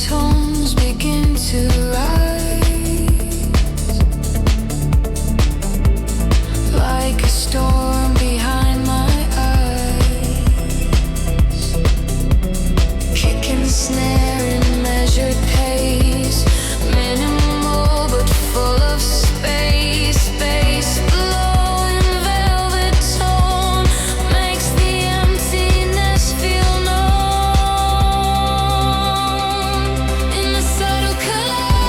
tones begin to rise, like a storm behind my eyes, kicking the snare in measured pace, minimal but full of space, space below in velvet tone, makes the emptiness feel known. In the subtle collide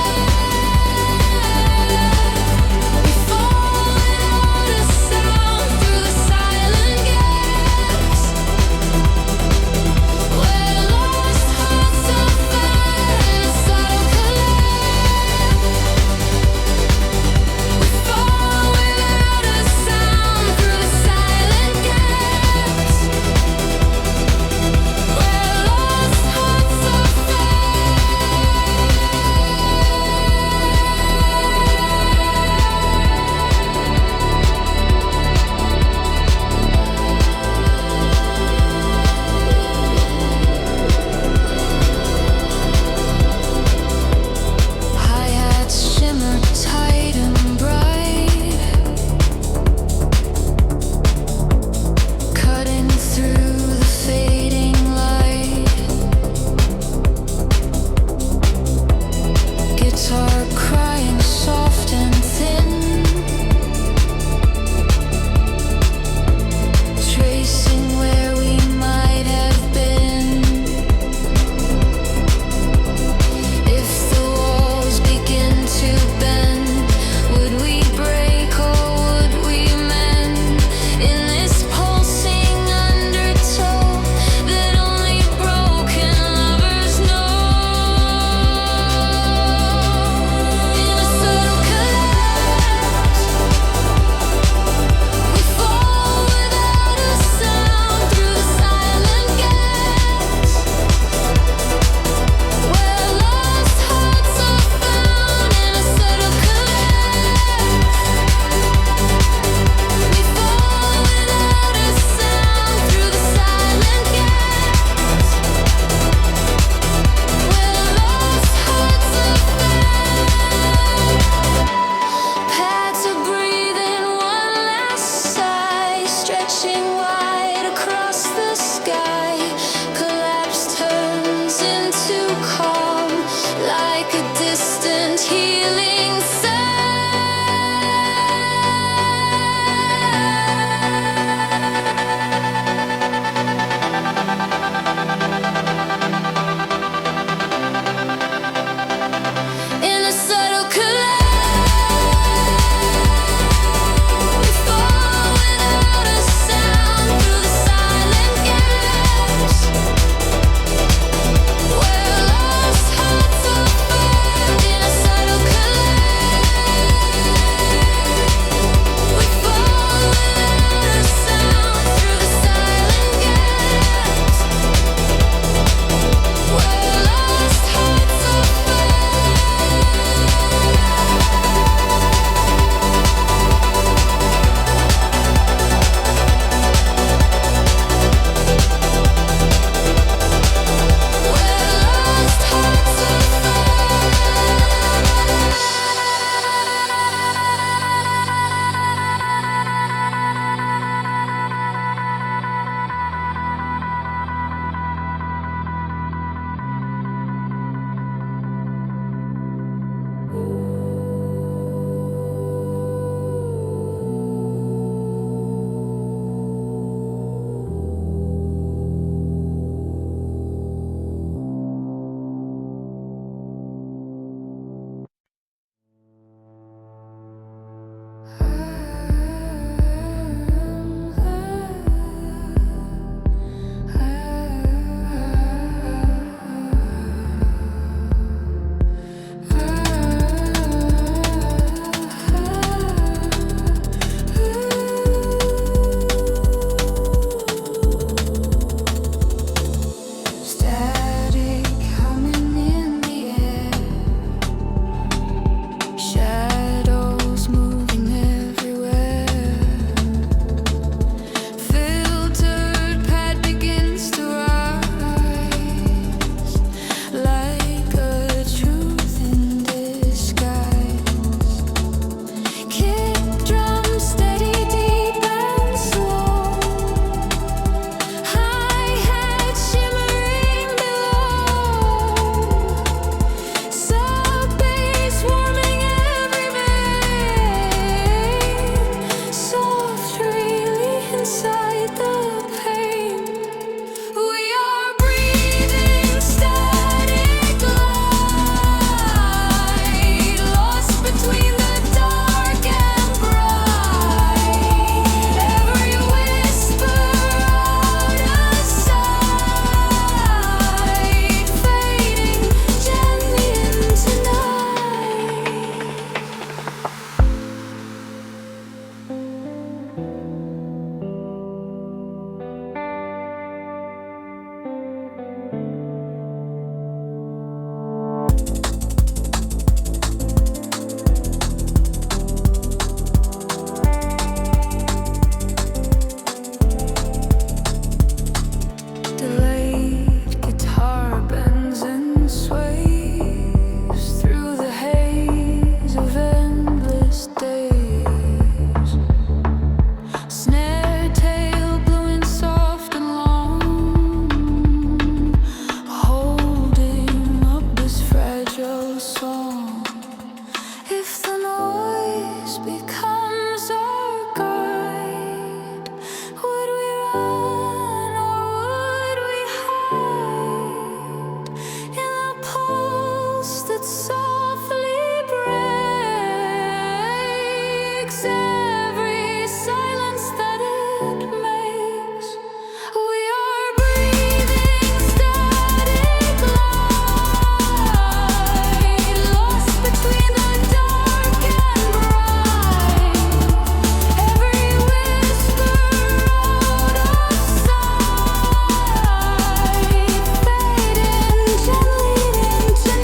sways through the haze of endless days. Snare tail blowing soft and long, holding up this fragile song. If the noise becomes our guide, would we run or would we hide in the pulse that softly breaks every silence that it makes? We are breathing static light, lost between the dark and bright. Every whisper out of sight, fading gently into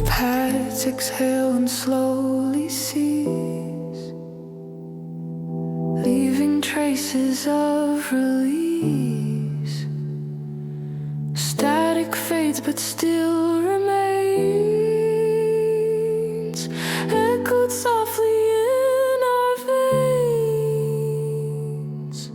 Paths exhale and slowly cease, leaving traces of release. Static fades but still remains, echoed softly in our veins.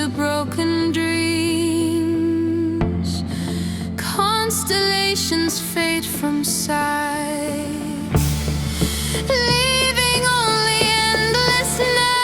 to broken dreams. Constellations fade from sight, leaving only endless night.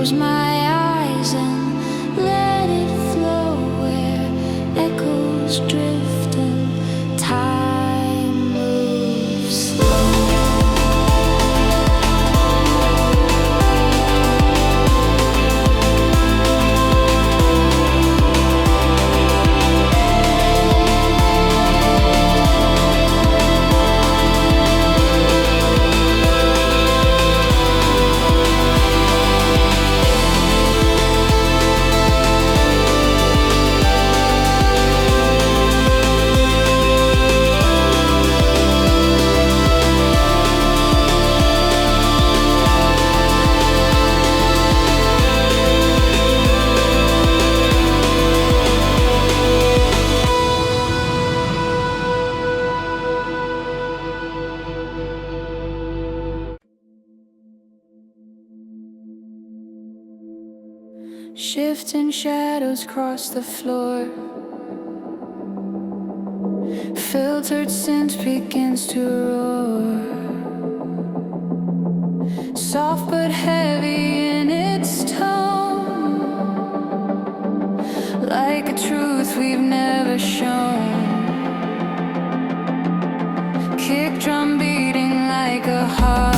Close my eyes and let it flow where echoes drift and time moves slow. Shifting shadows cross the floor. Filtered scent begins to roar. Soft but heavy in its tone, like a truth we've never shown. Kick drum beating like a heart.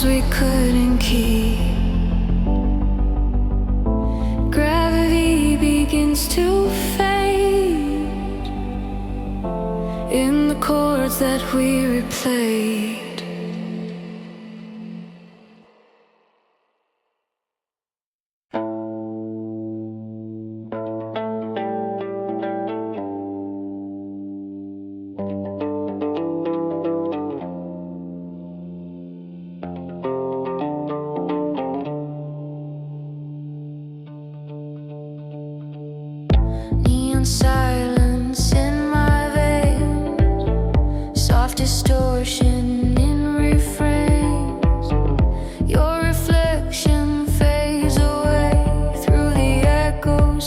We couldn't keep. Gravity begins to fade in the chords that we replayed. Silence in my veins, soft distortion in refrains. Your reflection fades away through the echoes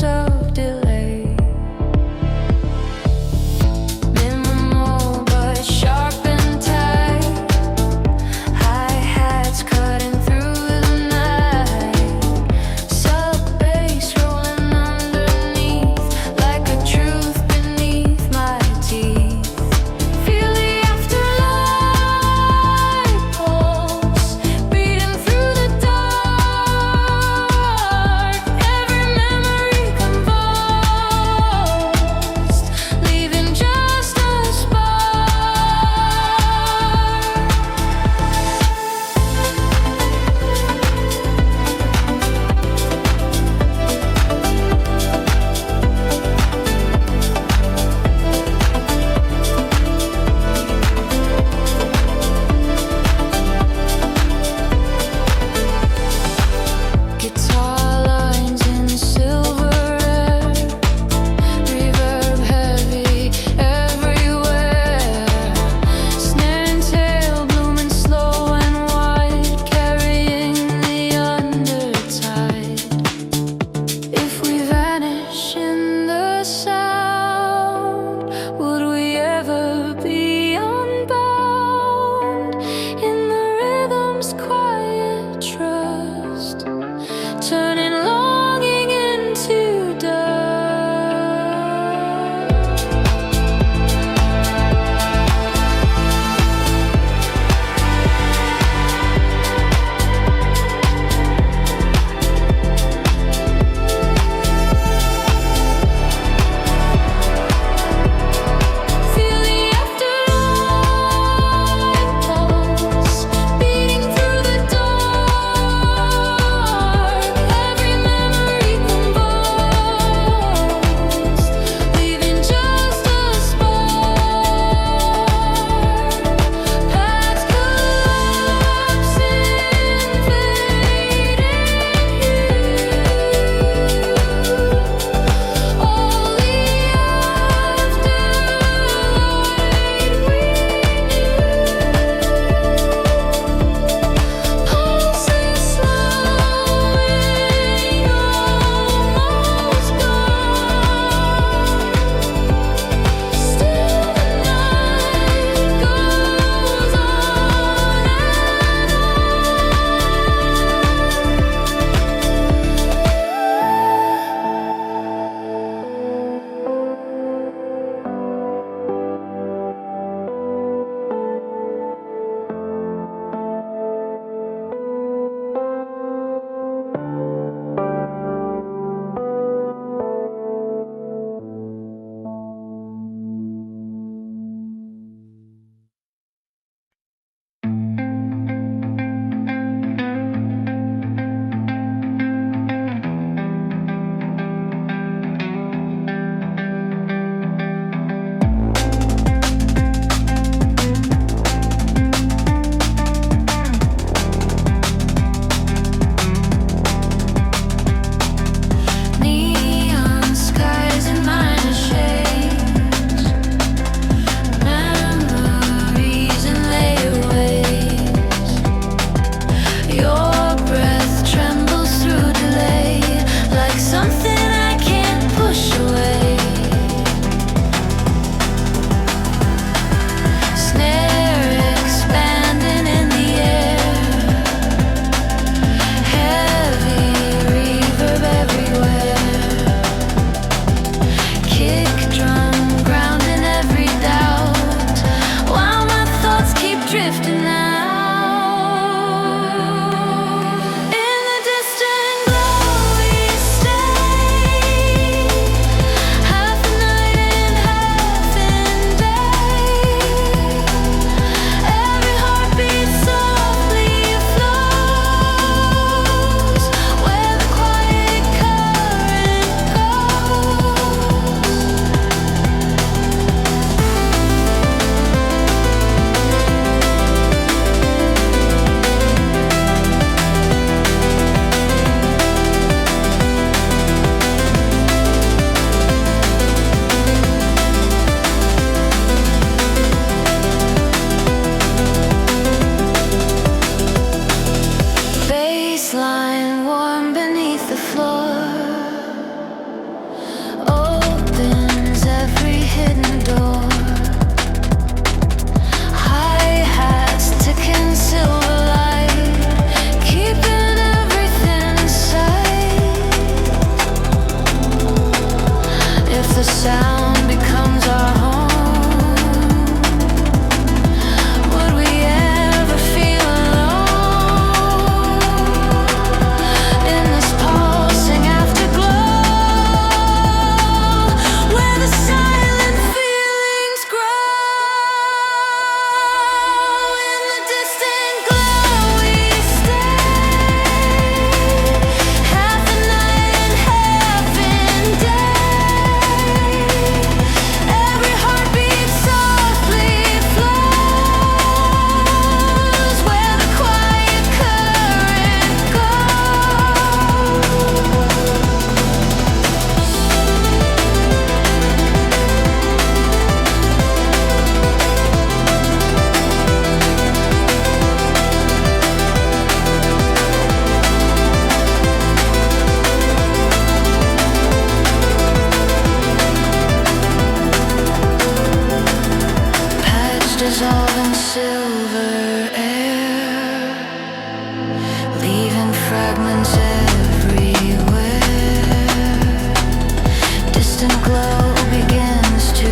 distant glow begins to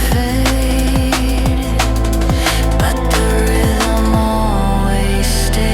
fade, but the rhythm always stays.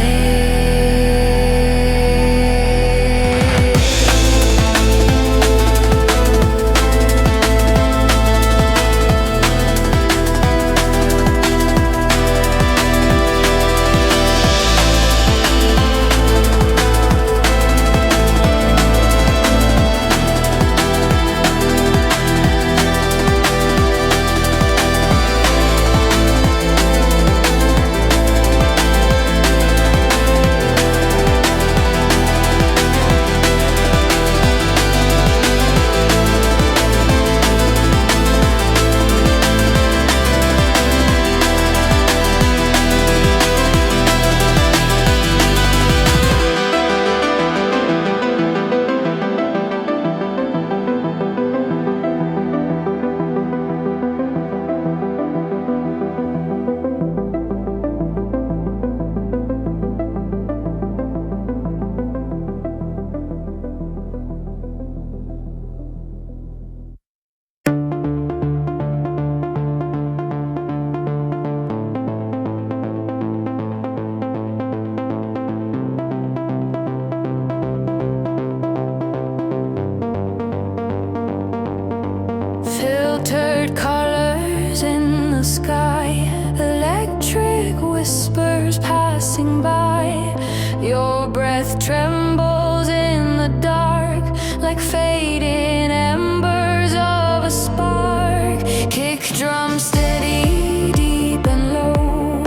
Filtered colors in the sky, electric whispers passing by. Your breath trembles in the dark, like fading embers of a spark. Kick drum steady, deep and low.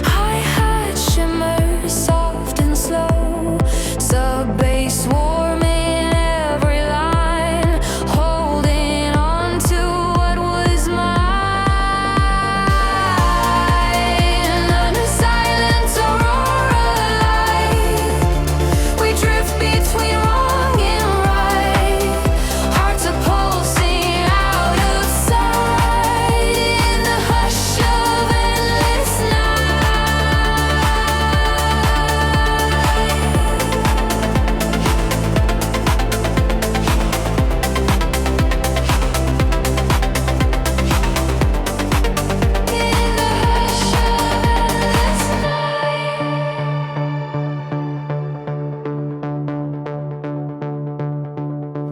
Hi-hat shimmers soft and slow. Sub bass warm in every line, holding on to what was mine. Under silent aurora light, we drift between wrong and right. Hearts are pulsing out of sight in the hush of endless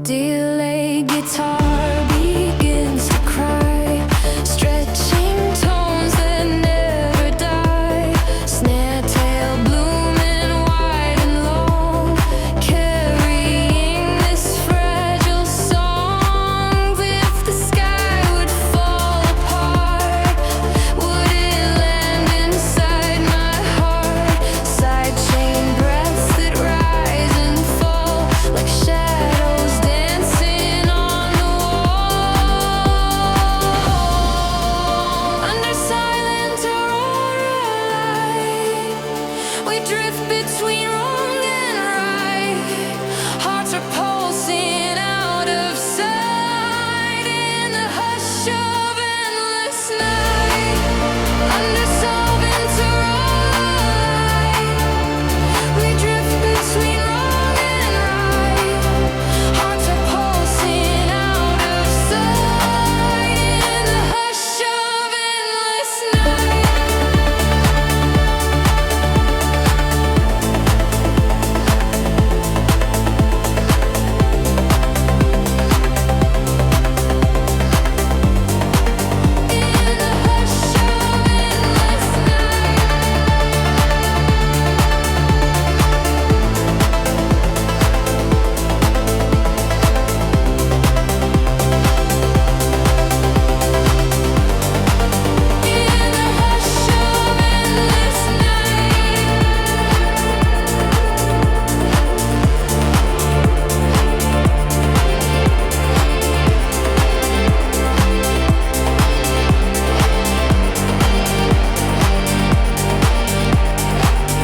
Delayed guitar begins to cry, stretching tones that never die. Snare tail blooming wide and long, carrying this fragile song. If the sky would fall apart, would it land inside my heart? Sidechain breaths that rise and fall like shadows dancing on the wall. Under silent aurora light, we drift between wrong and right. Hearts are pulsing out of sight in the hush of endless night. Under silent aurora light, we drift between wrong and right. Hearts are pulsing out of sight in the hush of endless night.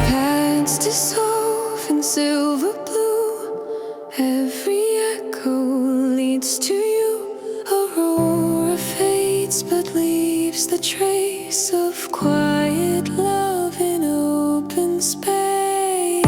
Paths dissolve in silver blue. Every echo leads to you. Aurora fades but leaves the trace of quiet love in open space.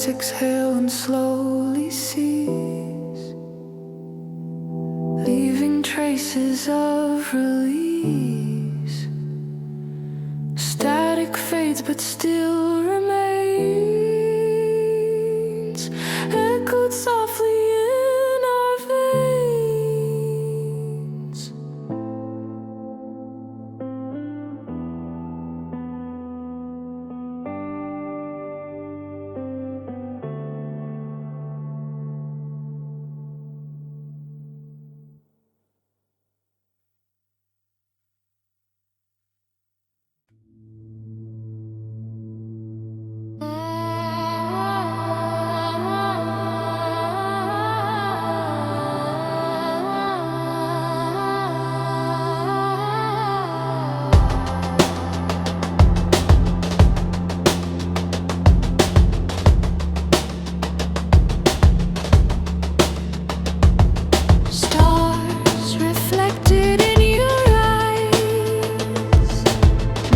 exhale and slowly cease, leaving traces of release. Static fades but still remains, echoed softly in our veins. Stars reflected in your eyes,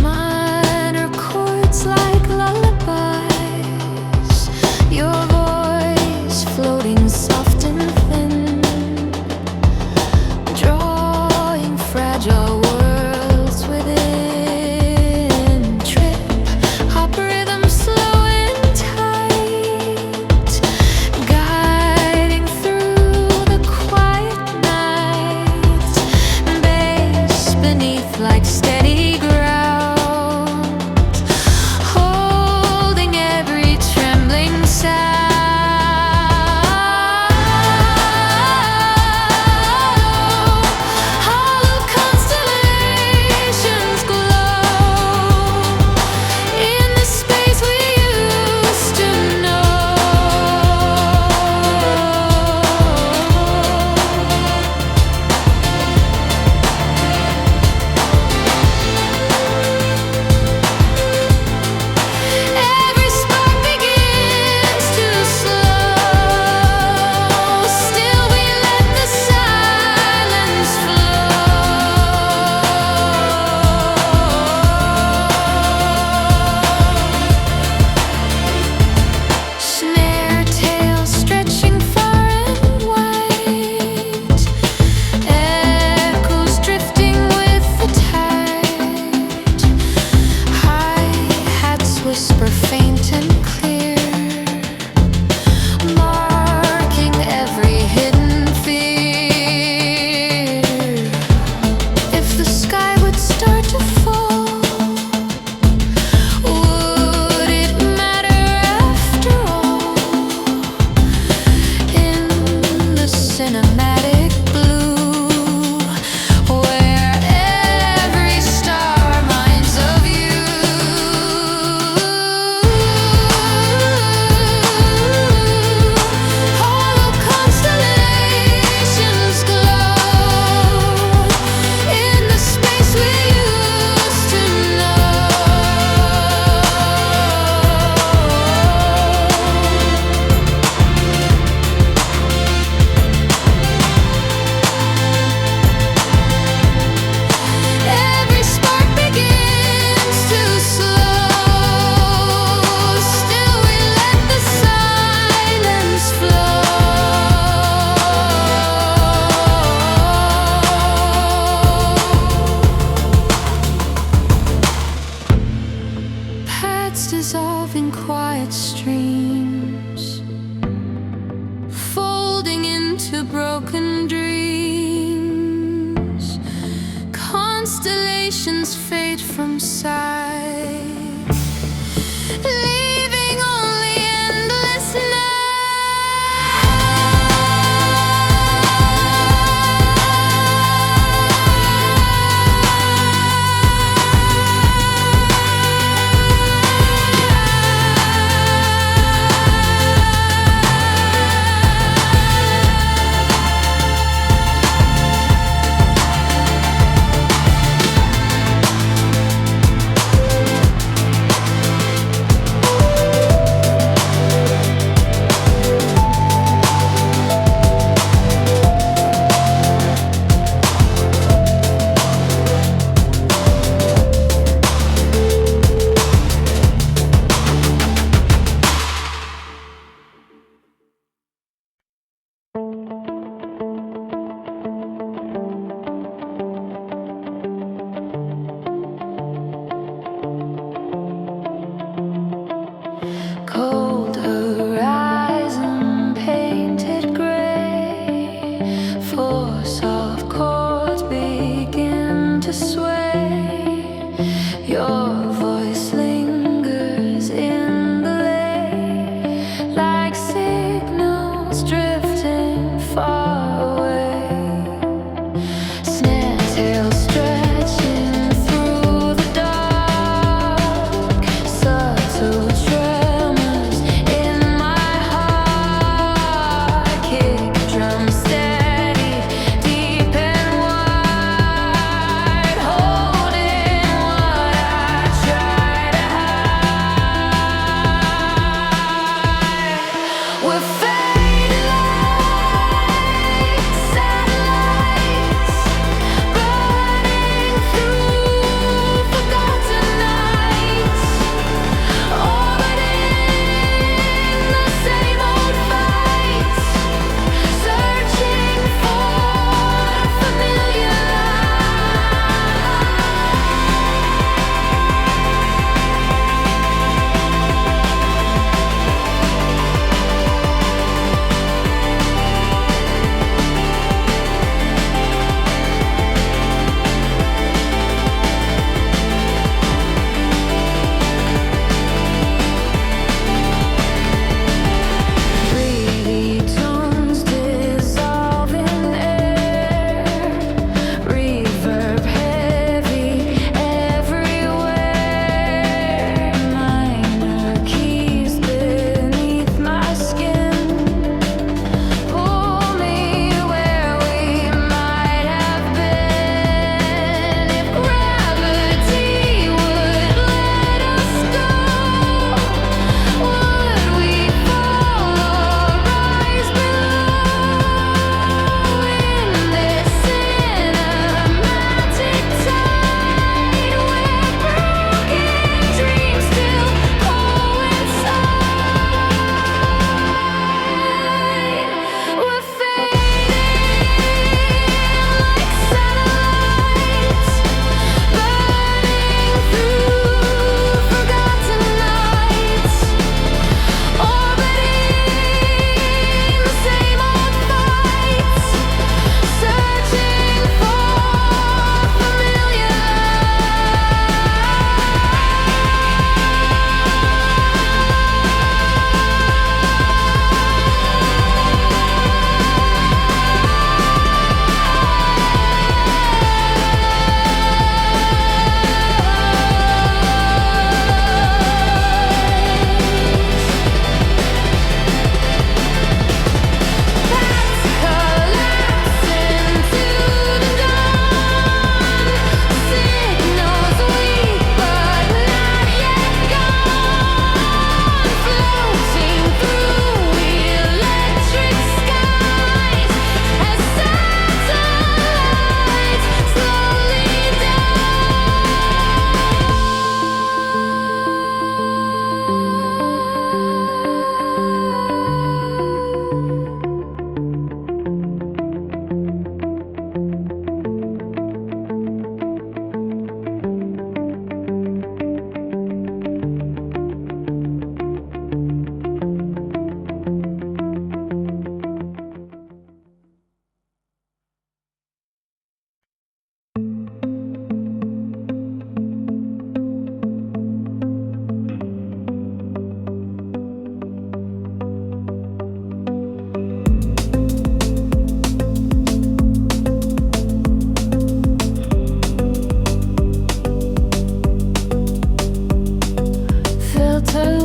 minor chords like lullabies, your voice floating soft and thin, drawing fragile worlds within. Trip hop rhythm slow and tight, guiding through the quiet night. Bass beneath like steady ground, holding every trembling sound. Hollow constellations glow in the space we used to know. Every spark begins to slow, still we let the silence flow. Snare tail stretching far and wide, echoes drifting with the tide. Hi-hats whisper faint and clear, marking every hidden fear. If the sky would start to fall, would it matter after all? In the cinematic blue, where every star minds of you. Hollow constellations glow in the space we used to know. Every spark begins to slow, still we let the silence flow. Paths dissolve in quiet streams, folding into broken dreams. Constellations fade from sight, leaving only endless night.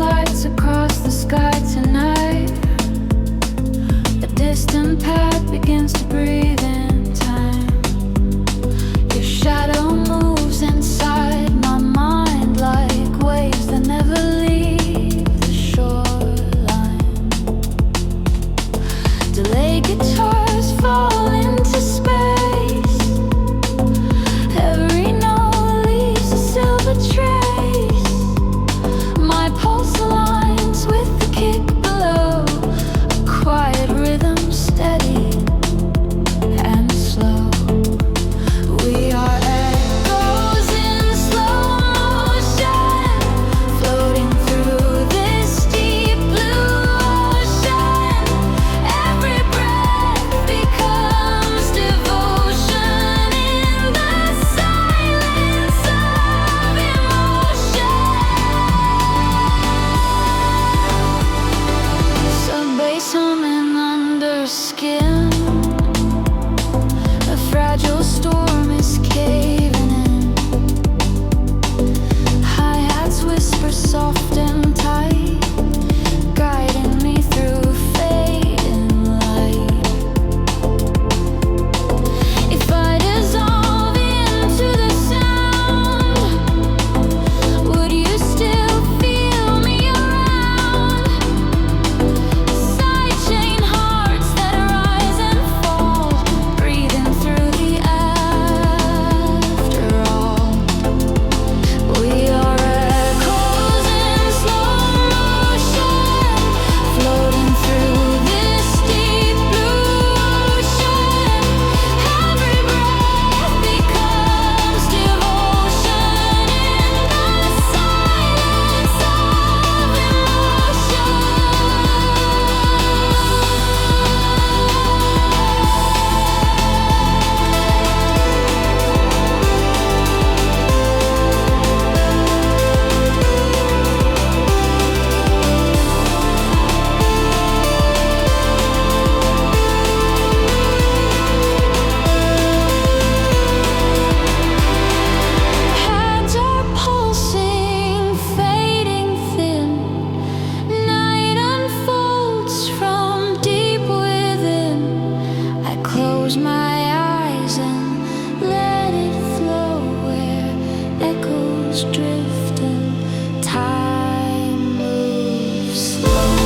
lights across the sky tonight. A distant path begins to breathe in time. Your shadow moves inside my mind like waves that never leave the shoreline. Delayed guitars fall into space. Every note leaves a silver trace. My pulse aligns with the kick below. A quiet rhythm, steady and slow. We are echoes in slow motion, floating through this deep blue ocean. Every breath becomes devotion in the silence of emotion. Sub-bass humming under skin. A fragile storm is caving in. Hi-hats whisper soft and tight, guiding me through fading light. If I dissolve into the sound, would you still feel me around? Sidechain hearts that rise and fall, breathing through the after all. We are echoes in slow motion, floating through this deep blue ocean. Every breath becomes devotion in the silence of Hands are pulsing, fading thin. Night unfolds from deep within. I close my eyes and let it flow where echoes drift and time moves slow.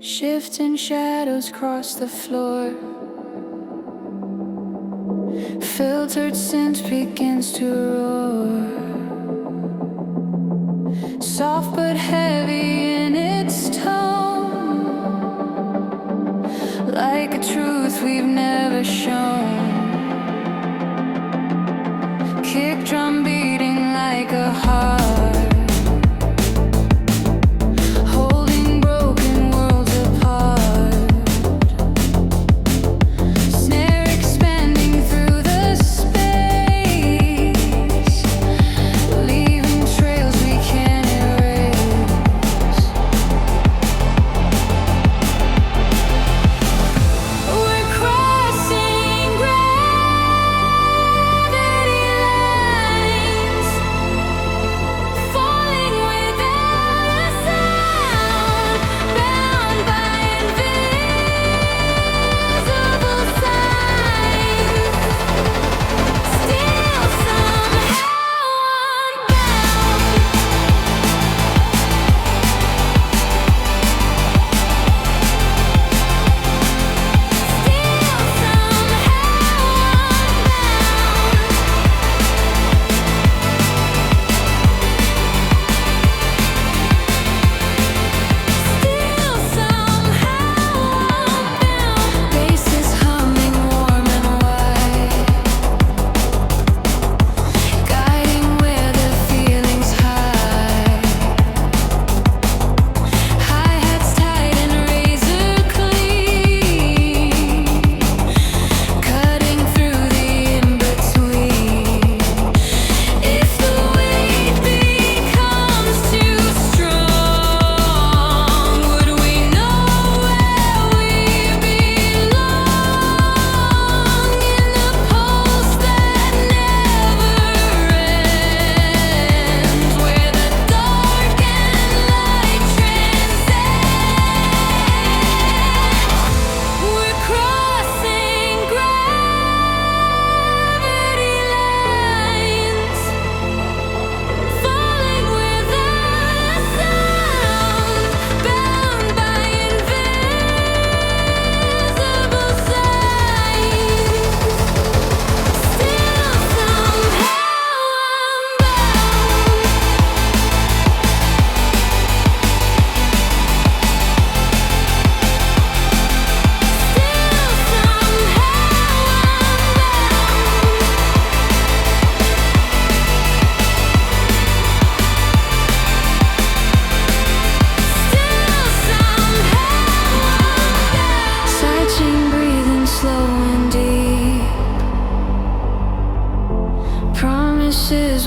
Shifting shadows cross the floor. Filtered scent begins to roar. Soft but heavy in its tone, like a truth we've never shown. Kick drum beating like a heart, holding broken worlds apart. Snare expanding through the space, leaving trails we can't erase. We're crossing gravity lines.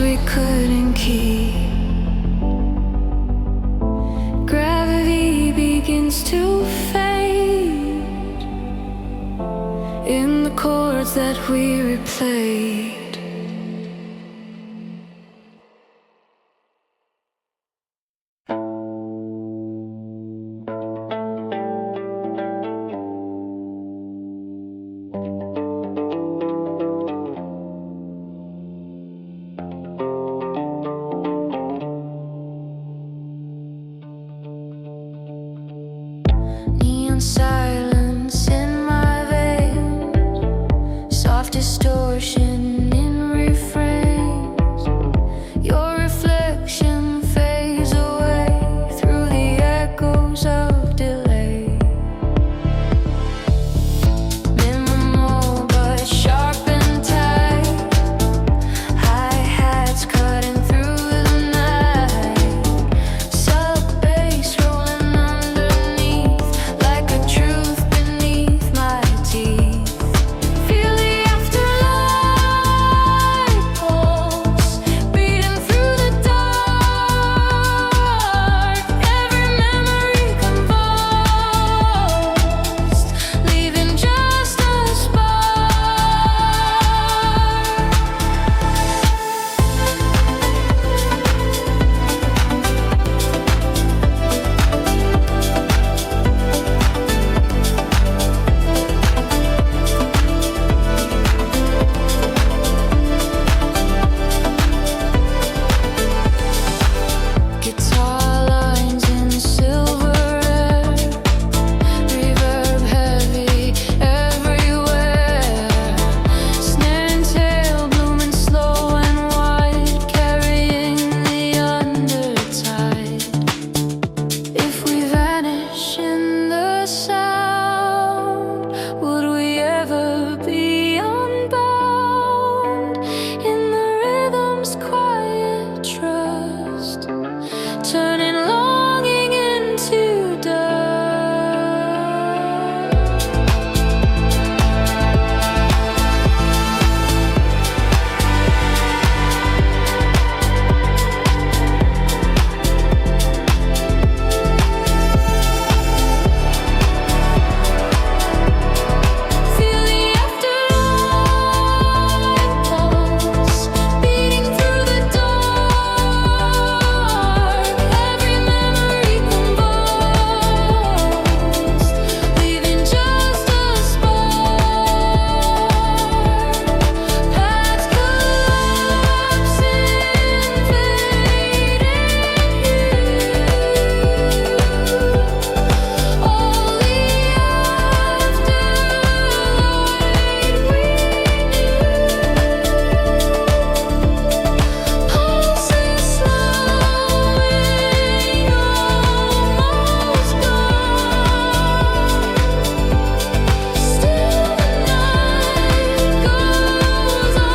we couldn't keep. Gravity begins to fade in the chords that we replayed. Silence in my veins, soft distortion in refrains. Your reflection fades away through the echoes of delay. Minimal but sharp and tight, hi-hats cutting through the night, sub-bass rolling underneath like a truth beneath my teeth. Feel the afterlife pulse beating through the dark. Every memory convulsed, leaving just a guitar lines in silver air, reverb heavy everywhere. Snare and tail blooming slow and wide, carrying the undertide. If we vanish in the sound, would we ever be unbound in the rhythm's quiet trust, turning longing into dust? Feel the afterlife pulse beating through the dark. Every memory convulsed, leaving just a spark. Paths collapsing, fading hue. Only afterlight we knew. Pulses slowing, almost gone. Still the night goes on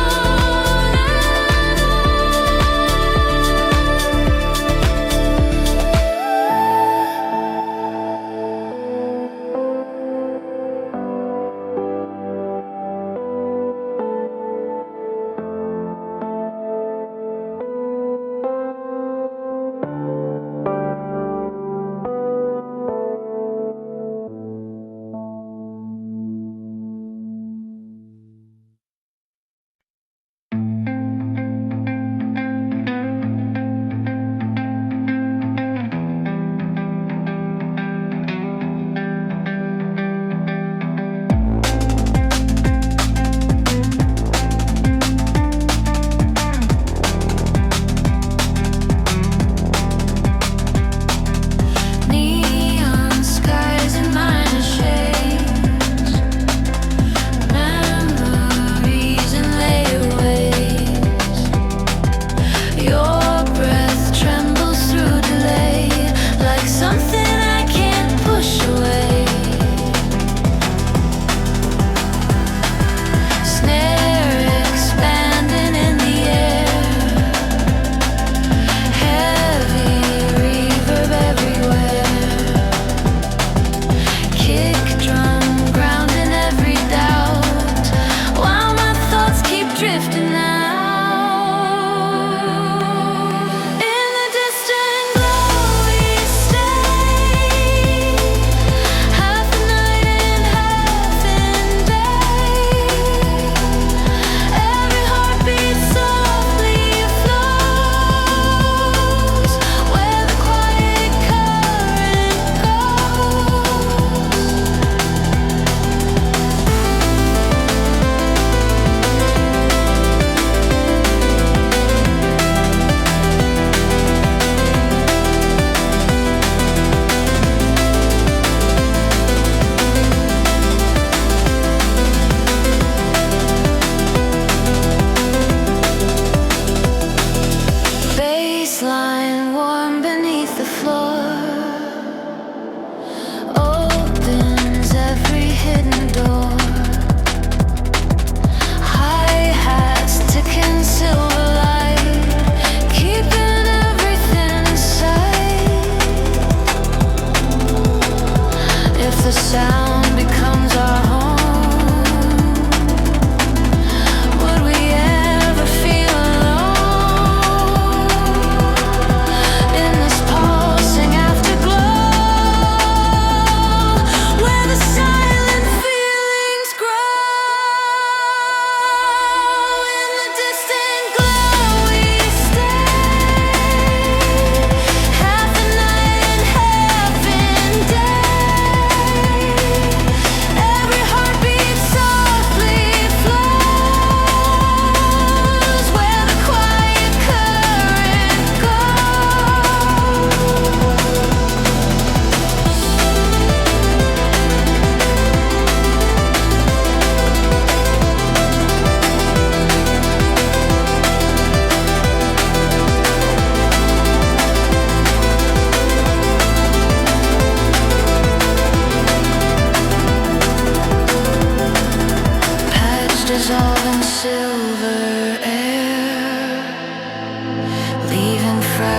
neon skies in minor shades, memories and layaways. Your breath trembles through delay, like something I can't push away. Snare expanding in the air, heavy reverb everywhere. Kick drum grounding every doubt, while my thoughts keep drifting out.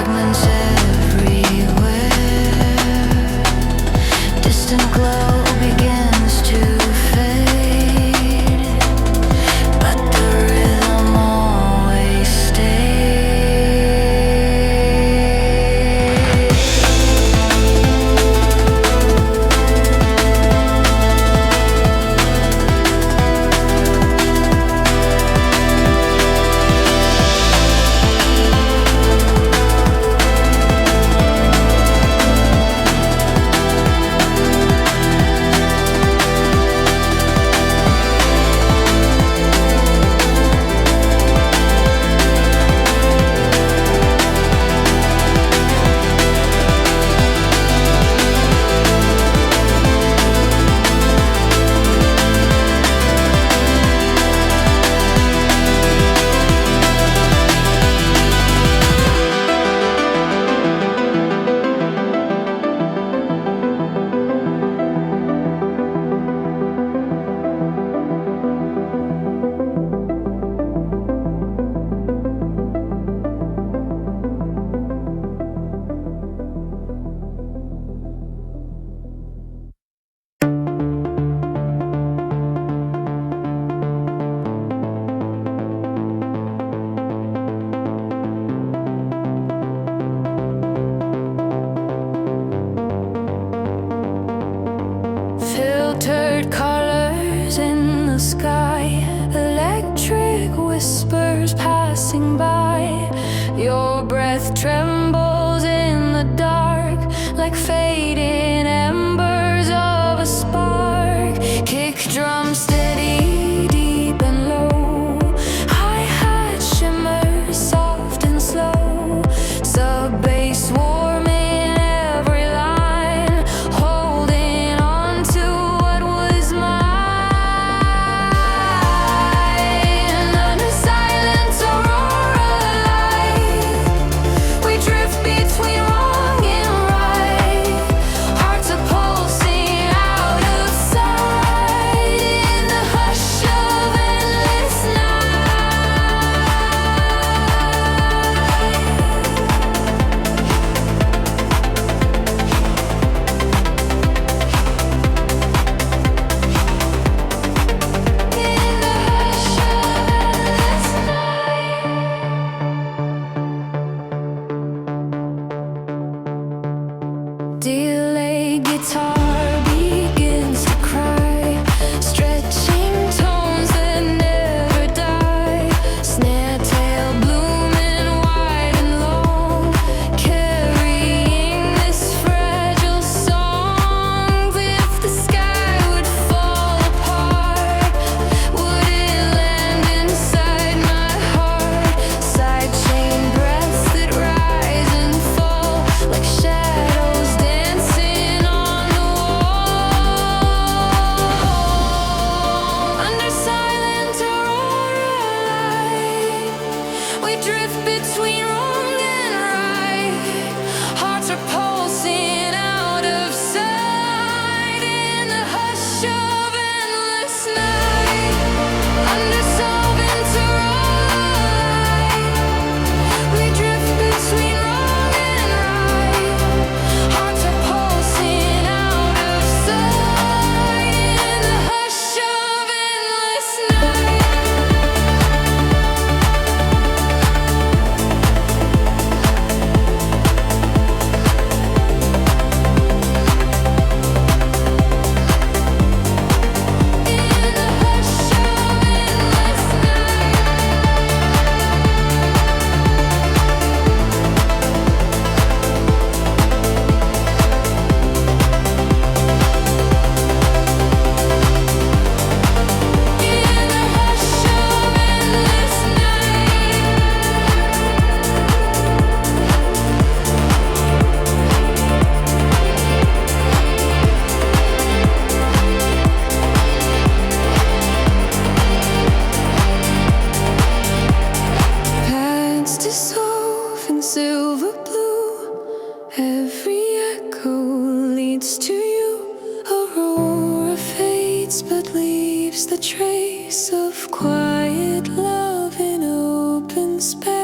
fragments everywhere. Distant glow begins to fade, but the rhythm always filtered colors in the sky, electric whispers passing by. Your breath trembles in the dark, like fading embers of a spark. Kick drum steady, deep and low. Hi-hat shimmer, soft and slow. Sub bass warm in every line, holding on to what was mine. Under silent aurora light, we drift between wrong and right. Hearts are pulsing out of sight in the hush of endless Delayed guitar begins to cry, stretching tones that never die. Snare tail blooming wide and long, carrying this fragile song. If the sky would fall apart, would it land inside my heart? Sidechain breaths that rise and fall like shadows dancing on the wall. Under silent aurora light, we drift between wrong and right. Hearts are pulsing out of sight in the hush of endless night. Under silent aurora light, we drift between wrong and right. Hearts are pulsing out of sight in the hush of endless night. Paths dissolve in silver blue. Every echo leads to you. Aurora fades but leaves the trace of quiet love in open space.